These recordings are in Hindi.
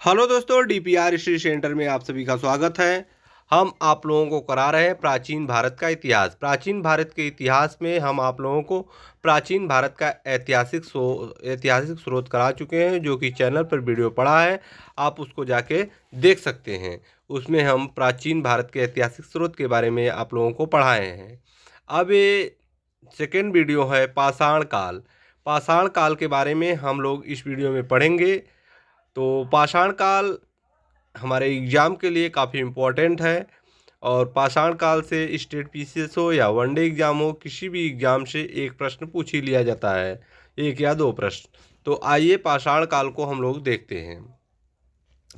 हेलो दोस्तों, डीपीआर हिस्ट्री सेंटर में आप सभी का स्वागत है। हम आप लोगों को करा रहे हैं प्राचीन भारत का इतिहास। प्राचीन भारत के इतिहास में हम आप लोगों को प्राचीन भारत का ऐतिहासिक स्रोत करा चुके हैं, जो कि चैनल पर वीडियो पड़ा है, आप उसको जाके देख सकते हैं। उसमें हम प्राचीन भारत के ऐतिहासिक स्रोत के बारे में आप लोगों को पढ़ाए हैं। अब ये सेकेंड वीडियो है पाषाण काल। पाषाण काल के बारे में हम लोग इस वीडियो में पढ़ेंगे। तो पाषाण काल हमारे एग्ज़ाम के लिए काफ़ी इम्पोर्टेंट है, और पाषाण काल से स्टेट पीसीएस हो या वनडे एग्ज़ाम हो, किसी भी एग्ज़ाम से एक प्रश्न पूछ ही लिया जाता है, एक या दो प्रश्न। तो आइए पाषाण काल को हम लोग देखते हैं।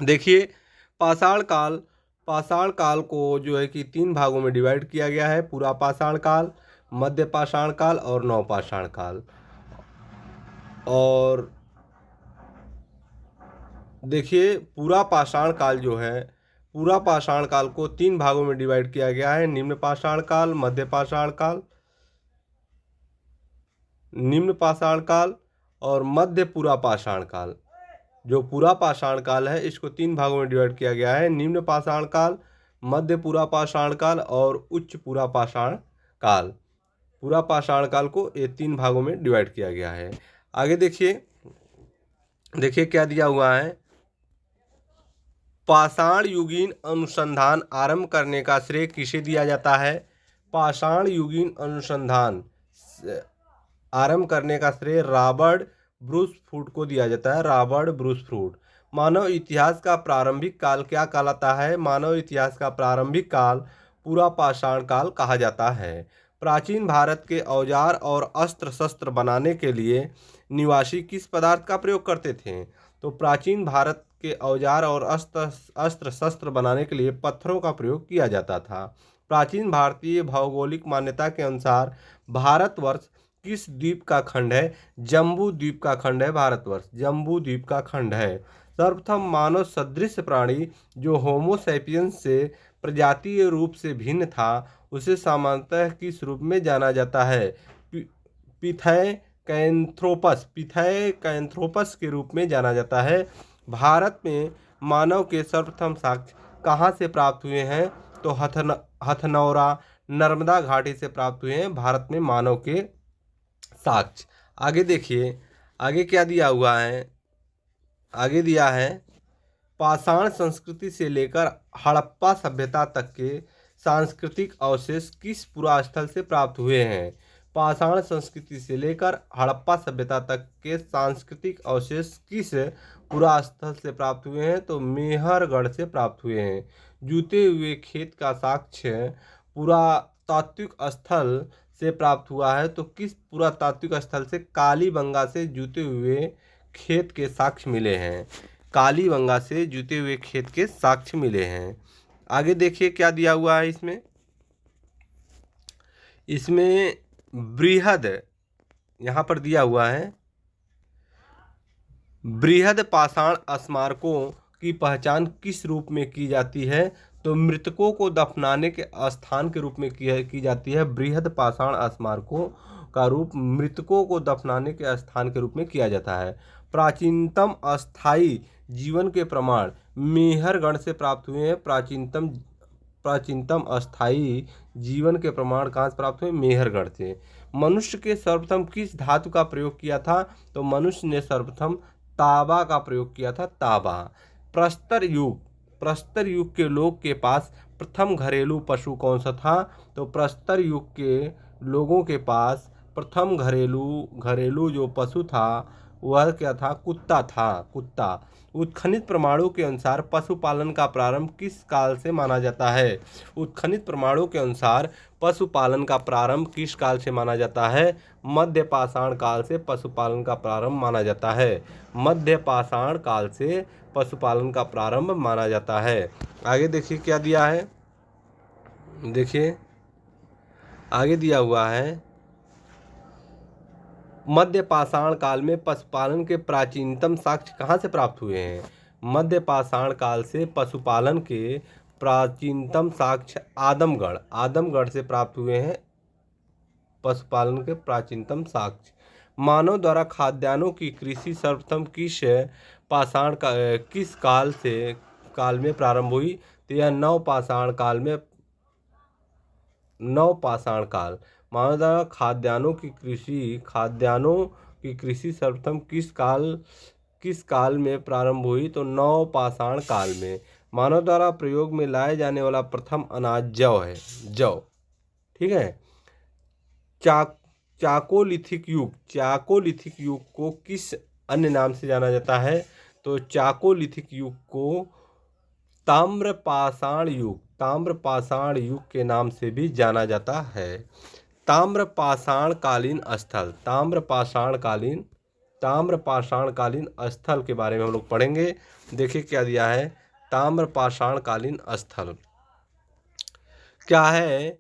देखिए, पाषाण काल पाषाण काल को जो है कि तीन भागों में डिवाइड किया गया है: पूरा पाषाण काल, मध्य पाषाण काल और नवपाषाण काल। और देखिए, पूरा पाषाण काल जो है, पूरा पाषाण काल को तीन भागों में डिवाइड किया गया है: निम्न पाषाण काल, मध्य पाषाण काल, निम्न पाषाण काल और मध्य पूरा पाषाण काल। जो पूरा पाषाण काल है, इसको तीन भागों में डिवाइड किया गया है: निम्न पाषाण काल, मध्य पूरा पाषाण काल और उच्च पूरा पाषाण काल। पूरा पाषाण काल को ये तीन भागों में डिवाइड किया गया है। आगे देखिए, देखिए क्या दिया हुआ है। पाषाण युगीन अनुसंधान आरंभ करने का श्रेय किसे दिया जाता है? पाषाण युगीन अनुसंधान आरंभ करने का श्रेय रॉबर्ट ब्रूस फ्रूट को दिया जाता है। Robert Bruce fruit. मानव इतिहास का प्रारंभिक काल क्या कहलाता है? मानव इतिहास का प्रारंभिक काल पूरा पाषाण काल कहा जाता है। प्राचीन भारत के औजार और अस्त्र शस्त्र बनाने के लिए निवासी किस पदार्थ का प्रयोग करते थे? तो प्राचीन भारत के औजार और अस्त्र शस्त्र बनाने के लिए पत्थरों का प्रयोग किया जाता था। प्राचीन भारतीय भौगोलिक मान्यता के अनुसार भारतवर्ष किस द्वीप का खंड है? जम्बू द्वीप का खंड है भारतवर्ष। जम्बू द्वीप का खंड है। सर्वप्रथम मानव सदृश प्राणी जो होमो सैपियंस से प्रजातीय रूप से भिन्न था, उसे सामान्यतः किस रूप में जाना जाता है? पिथैकैंथ्रोपस के रूप में जाना जाता है। भारत में मानव के सर्वप्रथम साक्ष्य कहाँ से प्राप्त हुए हैं? तो हथनौरा नर्मदा घाटी से प्राप्त हुए हैं भारत में मानव के साक्ष्य। आगे देखिए, आगे क्या दिया हुआ है। आगे दिया है, पाषाण संस्कृति से लेकर हड़प्पा सभ्यता तक के सांस्कृतिक अवशेष किस पुरास्थल से प्राप्त हुए हैं? पाषाण संस्कृति से लेकर हड़प्पा सभ्यता तक के सांस्कृतिक अवशेष किस पुरास्थल से प्राप्त हुए हैं? तो मेहरगढ़ से प्राप्त हुए हैं। जूते हुए खेत का साक्ष्य पुरातात्विक स्थल से प्राप्त हुआ है। तो किस पुरातात्विक स्थल से? कालीबंगा से जूते हुए खेत के साक्ष्य मिले हैं। कालीबंगा से जूते हुए खेत के साक्ष्य मिले हैं। आगे देखिए क्या दिया हुआ है इसमें। इसमें बृहद, यहाँ पर दिया हुआ है, बृहद पाषाण स्मारकों की पहचान किस रूप में की जाती है? तो मृतकों को दफनाने के स्थान के रूप में की जाती है। बृहद पाषाण स्मारकों का रूप मृतकों को दफनाने के स्थान के रूप में किया जाता है। प्राचीनतम अस्थायी जीवन के प्रमाण मेहरगढ़ से प्राप्त हुए हैं। प्राचीनतम अस्थायी जीवन के प्रमाण कहाँ से प्राप्त हुए? मेहरगढ़ से। मनुष्य के सर्वप्रथम किस धातु का प्रयोग किया था? तो मनुष्य ने सर्वप्रथम तांबा का प्रयोग किया था। तांबा। प्रस्तर युग के लोग के पास प्रथम घरेलू पशु कौन सा था? तो प्रस्तर युग के लोगों के पास प्रथम घरेलू जो पशु था वह क्या था? कुत्ता था। कुत्ता। उत्खनित प्रमाणों के अनुसार पशुपालन का प्रारंभ किस काल से माना जाता है? उत्खनित प्रमाणों के अनुसार पशुपालन का प्रारंभ किस काल से माना जाता है? मध्य पाषाण काल से पशुपालन का प्रारंभ माना जाता है। मध्य पाषाण काल से पशुपालन का प्रारंभ माना जाता है। आगे देखिए क्या दिया है। देखिए आगे दिया हुआ है, मध्य पाषाण काल में पशुपालन के प्राचीनतम साक्ष्य कहाँ से प्राप्त हुए हैं? मध्य पाषाण काल से पशुपालन के प्राचीनतम साक्ष्य आदमगढ़ से प्राप्त हुए हैं। पशुपालन के प्राचीनतम साक्ष्य मानव द्वारा खाद्यान्नों की कृषि सर्वप्रथम किस काल में प्रारंभ हुई? तो यह नवपाषाण काल। मानव द्वारा खाद्यान्नों की कृषि सर्वप्रथम किस काल में प्रारंभ हुई? तो नवपाषाण काल में। मानव द्वारा प्रयोग में लाए जाने वाला प्रथम अनाज जौ है। जौ, ठीक है। चाकोलिथिक युग को किस अन्य नाम से जाना जाता है? तो चाकोलिथिक युग को ताम्रपाषाण युग के नाम से भी जाना जाता है। ताम्रपाषाणकालीन स्थल के बारे में हम लोग पढ़ेंगे। देखिए क्या दिया है। ताम्रपाषाणकालीन स्थल क्या है?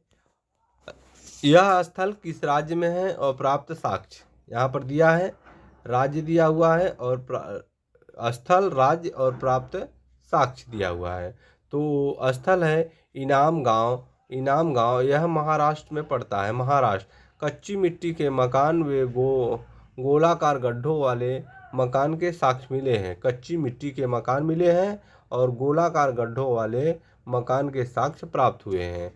यह स्थल किस राज्य में है और प्राप्त साक्ष्य यहाँ पर दिया है। राज्य दिया हुआ है और स्थल, राज्य और प्राप्त साक्ष्य दिया हुआ है। तो स्थल है इनाम गांव। यह महाराष्ट्र में पड़ता है। महाराष्ट्र। कच्ची मिट्टी के मकान व गोलाकार गड्ढों वाले मकान के साक्ष्य मिले हैं। कच्ची मिट्टी के मकान मिले हैं और गोलाकार गड्ढों वाले मकान के साक्ष्य प्राप्त हुए हैं।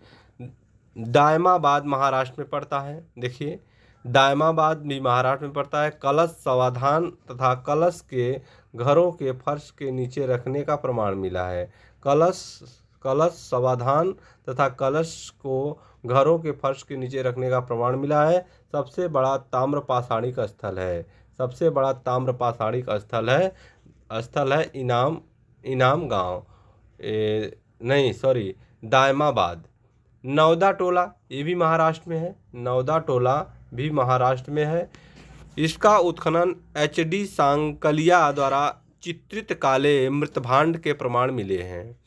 दायमाबाद महाराष्ट्र में पड़ता है। देखिए, दायमाबाद भी महाराष्ट्र में पड़ता है। कलश समाधान तथा कलश के घरों के फर्श के नीचे रखने का प्रमाण मिला है। कलश समाधान तथा कलश को घरों के फर्श के नीचे रखने का प्रमाण मिला है। सबसे बड़ा ताम्रपाषाणिक स्थल है इनाम गांव। दायमाबाद। नौदा टोला, ये भी महाराष्ट्र में है। नौदा टोला भी महाराष्ट्र में है। इसका उत्खनन HD सांकलिया द्वारा चित्रित काले मृतभांड के प्रमाण मिले हैं।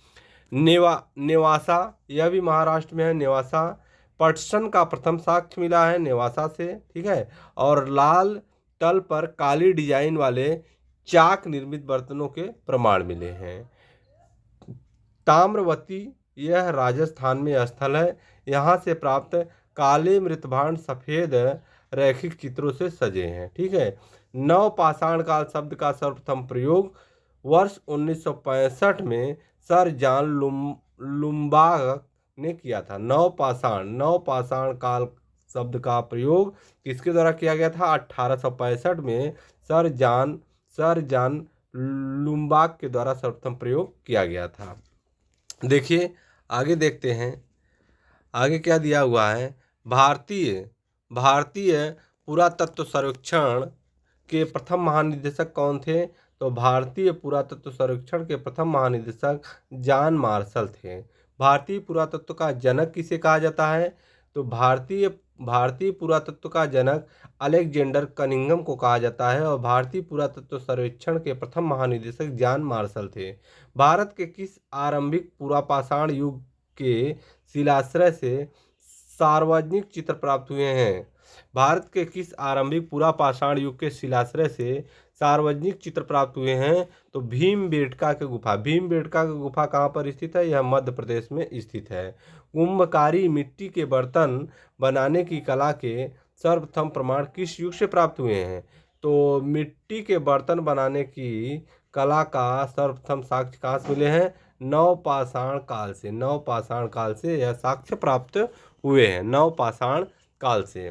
नेवासा, यह भी महाराष्ट्र में है। नेवासा पटसन का प्रथम साक्ष्य मिला है नेवासा से, ठीक है। और लाल तल पर काली डिजाइन वाले चाक निर्मित बर्तनों के प्रमाण मिले हैं। ताम्रवती, यह राजस्थान में स्थल है। यहाँ से प्राप्त काले मृतभांड सफेद रैखिक चित्रों से सजे हैं, ठीक है। नवपाषाण काल शब्द का सर्वप्रथम प्रयोग वर्ष 1965 में सर जॉन लुम्बार्ग ने किया था। नवपाषाण काल शब्द का प्रयोग किसके द्वारा किया गया था? 1865 में सर जॉन लुम्बार्ग के द्वारा सर्वप्रथम प्रयोग किया गया था। देखिए आगे देखते हैं। आगे क्या दिया हुआ है? भारतीय पुरातत्व सर्वेक्षण के प्रथम महानिदेशक कौन थे? तो भारतीय पुरातत्व सर्वेक्षण के प्रथम महानिदेशक जॉन मार्शल थे। भारतीय पुरातत्व का जनक किसे कहा जाता है? तो भारतीय पुरातत्व का जनक अलेक्जेंडर कनिंघम को कहा जाता है और भारतीय पुरातत्व सर्वेक्षण के प्रथम महानिदेशक जॉन मार्शल थे। भारत के किस आरंभिक पुरापाषाण युग के शिलाश्रय से सार्वजनिक चित्र प्राप्त हुए हैं? भारत के किस आरंभिक पुरापाषाण युग के शिलाश्रय से सार्वजनिक चित्र प्राप्त हुए हैं? तो भीमबेटका की गुफा कहाँ पर स्थित है? यह मध्य प्रदेश में स्थित है। कुंभकारी मिट्टी के बर्तन बनाने की कला के सर्वप्रथम प्रमाण किस युग से प्राप्त हुए हैं? तो मिट्टी के बर्तन बनाने की कला का सर्वप्रथम साक्ष्य कहाँ से मिले हैं? नवपाषाण काल से यह साक्ष्य प्राप्त हुए हैं। नवपाषाण काल से।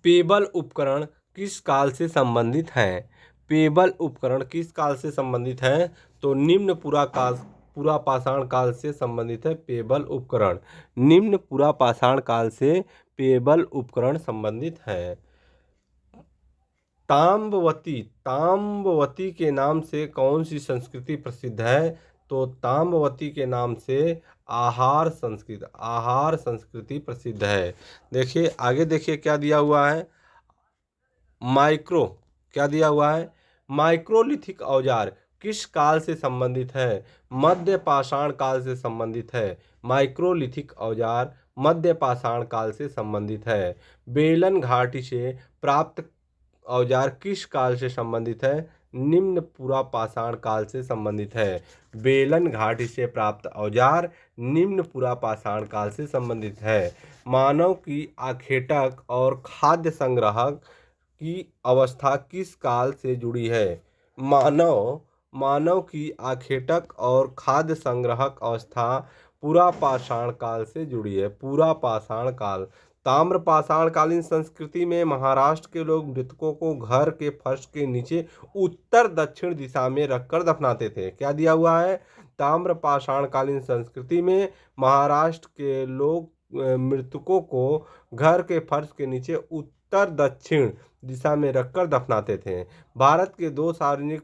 पेबल उपकरण किस काल से संबंधित हैं? पेबल उपकरण किस काल से संबंधित हैं? तो निम्न पुरापाषाण काल से संबंधित है पेबल उपकरण। निम्न पुरापाषाण काल से पेबल उपकरण संबंधित है। ताम्रवती के नाम से कौन सी संस्कृति प्रसिद्ध है? तो ताम्रवती के नाम से आहार संस्कृति प्रसिद्ध है। देखिए आगे देखिए क्या दिया हुआ है। क्या दिया हुआ है? माइक्रोलिथिक औजार किस काल से संबंधित है? मध्य पाषाण काल से संबंधित है। माइक्रोलिथिक औजार मध्य पाषाण काल से संबंधित है। बेलन घाटी से प्राप्त औजार किस काल से संबंधित है? निम्न पुरापाषाण काल से संबंधित है। बेलन घाटी से प्राप्त औजार निम्न पुरापाषाण काल से संबंधित है। मानव की आखेटक और खाद्य संग्रहक की अवस्था किस काल से जुड़ी है? मानव की आखेटक और खाद्य संग्रहक अवस्था पूरा पाषाण काल से जुड़ी है। पूरा पाषाण काल। ताम्र पाषाणकालीन संस्कृति में महाराष्ट्र के लोग मृतकों को घर के फर्श के नीचे उत्तर दक्षिण दिशा में रखकर दफनाते थे। क्या दिया हुआ है? ताम्र पाषाणकालीन संस्कृति में महाराष्ट्र के लोग मृतकों को घर के फर्श के नीचे उत्तर दक्षिण दिशा में रखकर दफनाते थे। भारत के दो सार्वजनिक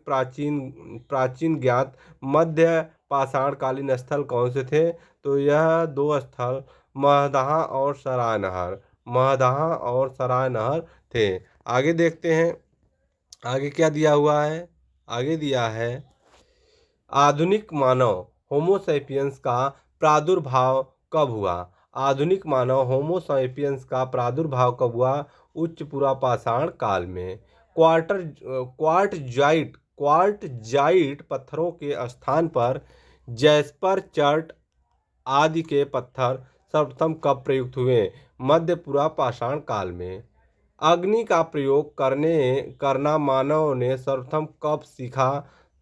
प्राचीन ज्ञात मध्य पाषाणकालीन स्थल कौन से थे? तो यह दो स्थल महदहा और सराय नहर, महदहा और सराय नहर थे। आगे देखते हैं, आगे क्या दिया हुआ है? आगे दिया है आधुनिक मानव होमो सैपियंस का प्रादुर्भाव कब हुआ? आधुनिक मानव होमो सैपियंस का प्रादुर्भाव कब हुआ? उच्च पुरा पाषाण काल में। क्वार्टजाइट पत्थरों के स्थान पर जैस्पर चर्ट आदि के पत्थर सर्वप्रथम कब प्रयुक्त हुए? मध्य पुरा पाषाण काल में। अग्नि का प्रयोग करना मानव ने सर्वप्रथम कब सीखा?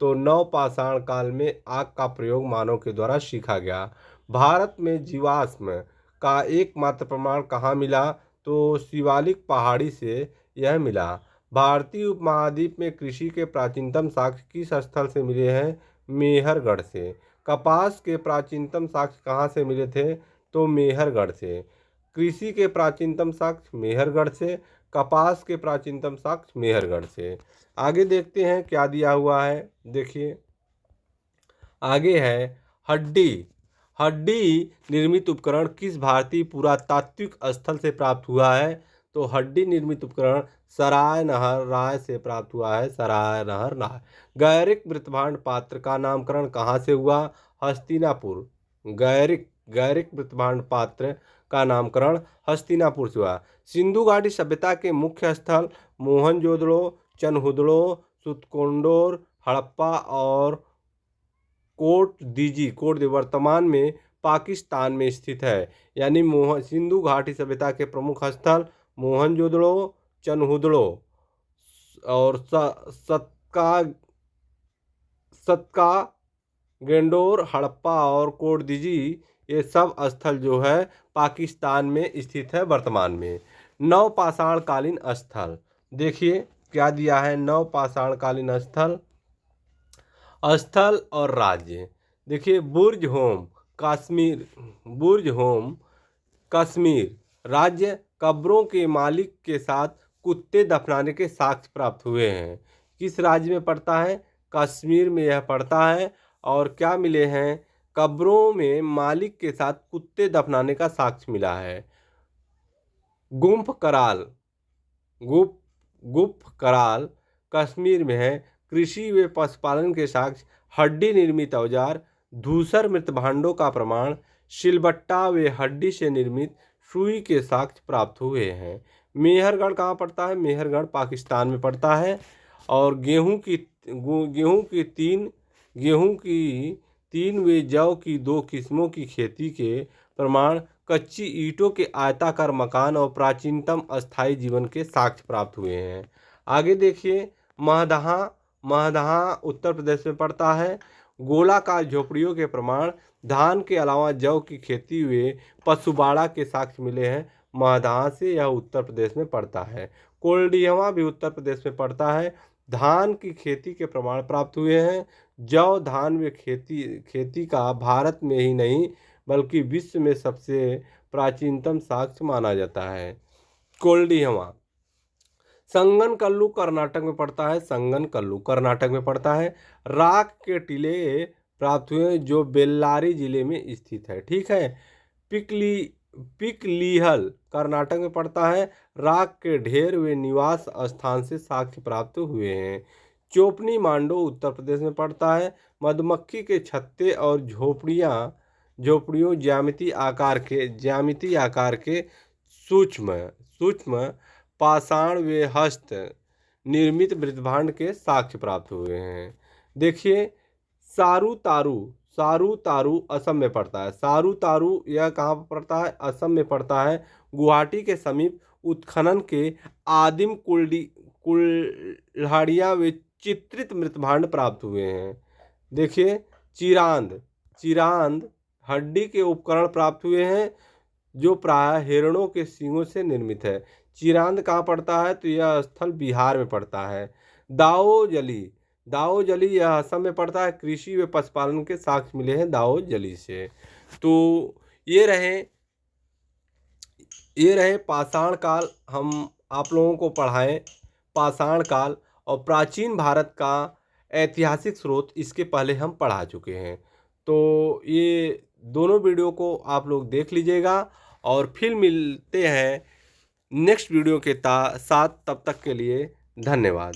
तो नव पाषाण काल में आग का प्रयोग मानव के द्वारा सीखा गया। भारत में जीवाश्म का एकमात्र प्रमाण कहाँ मिला? तो शिवालिक पहाड़ी से यह मिला। भारतीय उपमहाद्वीप में कृषि के प्राचीनतम साक्ष्य किस स्थल से मिले हैं? मेहरगढ़ से। कपास के प्राचीनतम साक्ष्य कहाँ से मिले थे? तो मेहरगढ़ से। कृषि के प्राचीनतम साक्ष्य मेहरगढ़ से, कपास के प्राचीनतम साक्ष्य मेहरगढ़ से। आगे देखते हैं क्या दिया हुआ है। देखिए आगे है हड्डी निर्मित उपकरण किस भारतीय पुरातात्विक स्थल से प्राप्त हुआ है? तो हड्डी निर्मित उपकरण सराय नहर राय से प्राप्त हुआ है। सराय नहर राय। गैरिक मृतभांड पात्र का नामकरण कहाँ से हुआ? हस्तिनापुर। गैरिक मृतभांड पात्र का नामकरण हस्तिनापुर से हुआ। सिंधु घाटी सभ्यता के मुख्य स्थल मोहनजोदड़ो, चनहुदड़ो, सुतकोंडोर, हड़प्पा और कोट वर्तमान में पाकिस्तान में स्थित है। यानी सिंधु घाटी सभ्यता के प्रमुख स्थल मोहनजोदड़ो, चनहुदड़ो और सतका गेंडोर, हड़प्पा और कोटदीजी, ये सब स्थल जो है पाकिस्तान में स्थित है वर्तमान में। नव पाषाणकालीन स्थल देखिए क्या दिया है? नव पाषाणकालीन स्थल और राज्य। देखिए बुर्ज होम कश्मीर राज्य कब्रों के मालिक के साथ कुत्ते दफनाने के साक्ष्य प्राप्त हुए हैं। किस राज्य में पड़ता है? कश्मीर में यह पड़ता है। और क्या मिले हैं? कब्रों में मालिक के साथ कुत्ते दफनाने का साक्ष्य मिला है। गुम्फ कराल कश्मीर में है। कृषि व पशुपालन के साक्ष्य हड्डी निर्मित औजार, धूसर मृतभांडों का प्रमाण, सिलबट्टा व हड्डी से निर्मित सुई के साक्ष्य प्राप्त हुए हैं। मेहरगढ़ कहाँ पड़ता है? मेहरगढ़ पाकिस्तान में पड़ता है। और गेहूं की तीन व जौ की 2 किस्मों की खेती के प्रमाण, कच्ची ईंटों के आयताकार मकान और प्राचीनतम अस्थायी जीवन के साक्ष्य प्राप्त हुए हैं। आगे देखिए महदहा उत्तर प्रदेश में पड़ता है। गोलाकार झोपड़ियों के प्रमाण, धान के अलावा जौ की खेती हुए पशुबाड़ा के साक्ष्य मिले हैं महदहा से। यह उत्तर प्रदेश में पड़ता है। कोल्डिहवा भी उत्तर प्रदेश में पड़ता है। धान की खेती के प्रमाण प्राप्त हुए हैं। जौ धान व खेती का भारत में ही नहीं बल्कि विश्व में सबसे प्राचीनतम साक्ष्य माना जाता है। कोल्डिहवा। संगनकल्लू कर्नाटक में पड़ता है। संगनकल्लू कर्नाटक में पड़ता है। राख के टीले प्राप्त हुए जो बेल्लारी जिले में स्थित है। ठीक है। पिकलीहल कर्नाटक में पड़ता है। राख के ढेर वे निवास स्थान से साक्ष्य प्राप्त हुए हैं। चोपनी मांडो उत्तर प्रदेश में पड़ता है। मधुमक्खी के छत्ते और झोपड़ियों ज्यामितीय आकार के सूक्ष्म पाषाण व हस्त निर्मित मृतभांड के साक्ष्य प्राप्त हुए हैं। देखिए सारू तारू असम में पड़ता है। सारू तारू यह कहाँ पर पड़ता है? असम में पड़ता है। गुवाहाटी के समीप उत्खनन के आदिम कुल्हाड़ियाँ व चित्रित मृतभांड प्राप्त हुए हैं। देखिए, चिरांद हड्डी के उपकरण प्राप्त हुए हैं जो प्रायः हिरणों के सींगों से निर्मित है। चिरांद कहाँ पड़ता है? तो यह स्थल बिहार में पड़ता है। दाओजली यह असम में पड़ता है। कृषि व पशुपालन के साक्ष्य मिले हैं दाओजली से। तो ये रहे पाषाण काल, हम आप लोगों को पढ़ाएं पाषाण काल, और प्राचीन भारत का ऐतिहासिक स्रोत इसके पहले हम पढ़ा चुके हैं। तो ये दोनों वीडियो को आप लोग देख लीजिएगा और फिर मिलते हैं नेक्स्ट वीडियो के साथ। तब तक के लिए धन्यवाद।